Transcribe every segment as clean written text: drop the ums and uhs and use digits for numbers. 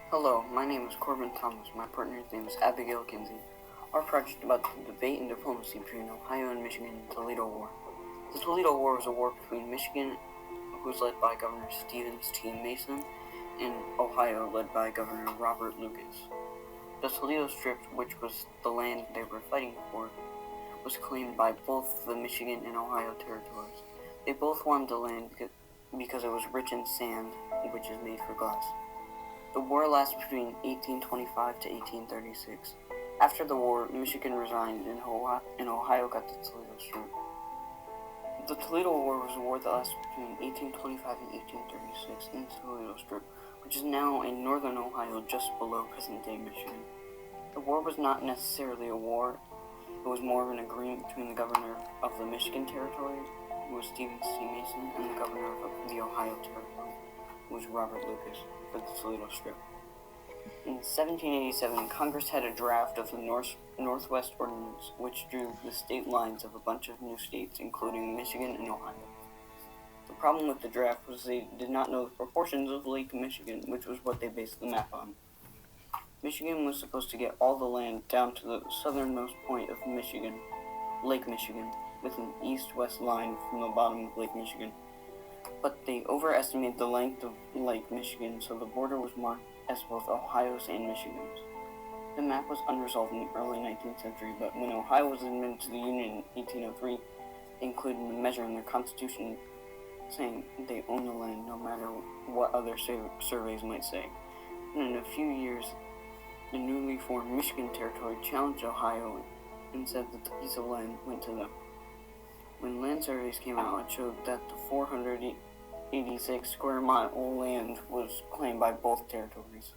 Hello, my name is Corbin Thomas. My partner's name is Abigail Kinsey. Our project about the debate and diplomacy between Ohio and Michigan in the Toledo War. The Toledo War was a war between Michigan, who was led by Governor Stevens T. Mason, and Ohio, led by Governor Robert Lucas. The Toledo Strip, which was the land they were fighting for, was claimed by both the Michigan and Ohio territories. They both wanted the land because it was rich in sand, which is made for glass. The war lasted between 1825 to 1836. After the war, Michigan resigned and Ohio got the Toledo Strip. The Toledo War was a war that lasted between 1825 and 1836 in the Toledo Strip, which is now in northern Ohio just below present-day Michigan. The war was not necessarily a war. It was more of an agreement between the governor of the Michigan Territory, who was Stevens T. Mason, and the governor of the Ohio Territory, who was Robert Lucas, for the Toledo Strip. In 1787, Congress had a draft of the Northwest Ordinance, which drew the state lines of a bunch of new states, including Michigan and Ohio. The problem with the draft was they did not know the proportions of Lake Michigan, which was what they based the map on. Michigan was supposed to get all the land down to the southernmost point of Michigan, Lake Michigan, with an east-west line from the bottom of Lake Michigan. But they overestimated the length of Lake Michigan, so the border was marked as both Ohio's and Michigan's. The map was unresolved in the early 19th century, but when Ohio was admitted to the Union in 1803, they included a measure in their constitution saying they own the land no matter what other surveys might say. And in a few years, the newly formed Michigan Territory challenged Ohio and said that the piece of land went to them. When land surveys came out, it showed that the 486 square mile land was claimed by both territories.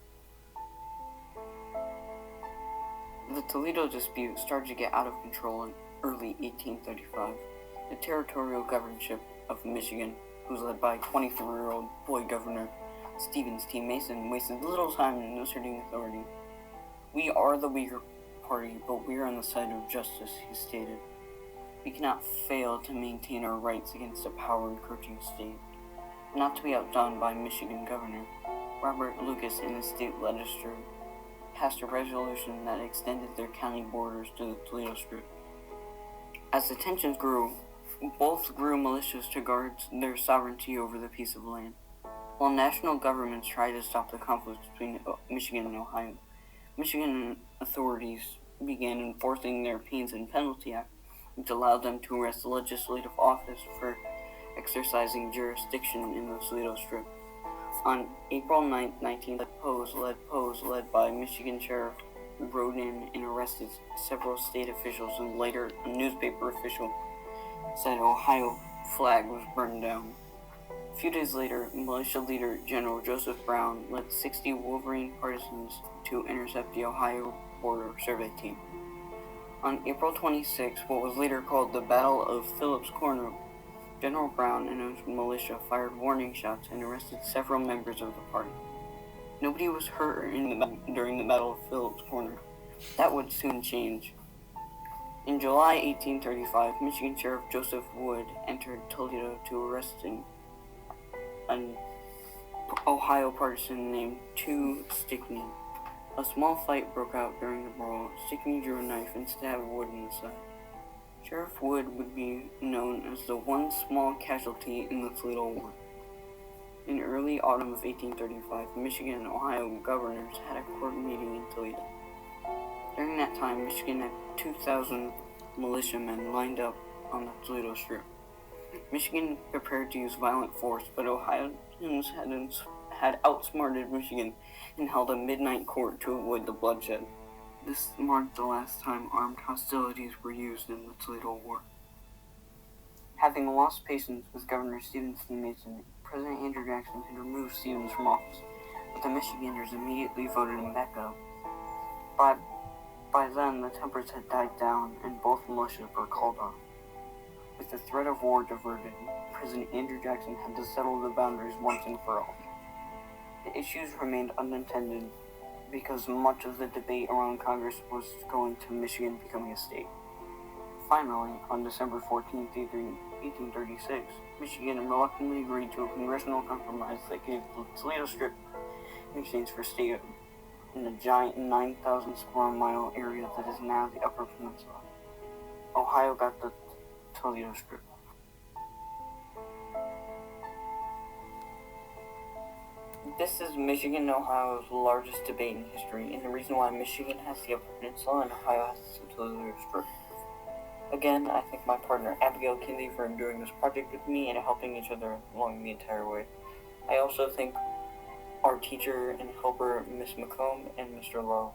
The Toledo dispute started to get out of control in early 1835. The territorial governorship of Michigan, who was led by 23-year-old boy governor Stevens T. Mason, wasted little time in asserting authority. "We are the weaker party, but we are on the side of justice," he stated. "We cannot fail to maintain our rights against a power-encroaching state." Not to be outdone by Michigan Governor Robert Lucas and the state legislature passed a resolution that extended their county borders to the Toledo Strip. As the tensions grew, both grew militias to guard their sovereignty over the piece of land. While national governments tried to stop the conflict between Michigan and Ohio, Michigan authorities began enforcing their Pains and Penalty Act, which allowed them to arrest legislative office for exercising jurisdiction in the Toledo Strip. On April 9, 1900, Poes, led by Michigan Sheriff, rode in and arrested several state officials, and later a newspaper official said Ohio flag was burned down. A few days later, militia leader General Joseph Brown led 60 Wolverine partisans to intercept the Ohio border survey team. On April 26, what was later called the Battle of Phillips Corner, General Brown and his militia fired warning shots and arrested several members of the party. Nobody was hurt during the Battle of Phillips Corner. That would soon change. In July 1835, Michigan Sheriff Joseph Wood entered Toledo to arrest an Ohio partisan named Stickney. A small fight broke out during the brawl. Stickney drew a knife and stabbed Wood in the side. Sheriff Wood would be known as the one small casualty in the Toledo War. In early autumn of 1835, Michigan and Ohio governors had a court meeting in Toledo. During that time, Michigan had 2,000 militiamen lined up on the Toledo Strip. Michigan prepared to use violent force, but Ohioans had outsmarted Michigan and held a midnight court to avoid the bloodshed. This marked the last time armed hostilities were used in the Toledo War. Having lost patience with Governor Stevens T. Mason, President Andrew Jackson had removed Stevens from office, but the Michiganders immediately voted him back up. By then, the tempers had died down, and both militias were called off. With the threat of war diverted, President Andrew Jackson had to settle the boundaries once and for all. The issues remained unintended because much of the debate around Congress was going to Michigan becoming a state. Finally, on December 14, 1836, Michigan reluctantly agreed to a congressional compromise that gave the Toledo Strip in exchange for statehood. in a giant 9,000 square mile area that is now the Upper Peninsula. Ohio got the Toledo Strip. This is Michigan and Ohio's largest debate in history, and the reason why Michigan has the Upper Peninsula and Ohio has the Toledo Strip. Again, I thank my partner Abigail Kinley for doing this project with me and helping each other along the entire way. I also thank our teacher and helper, Miss McComb and Mr. Lowe.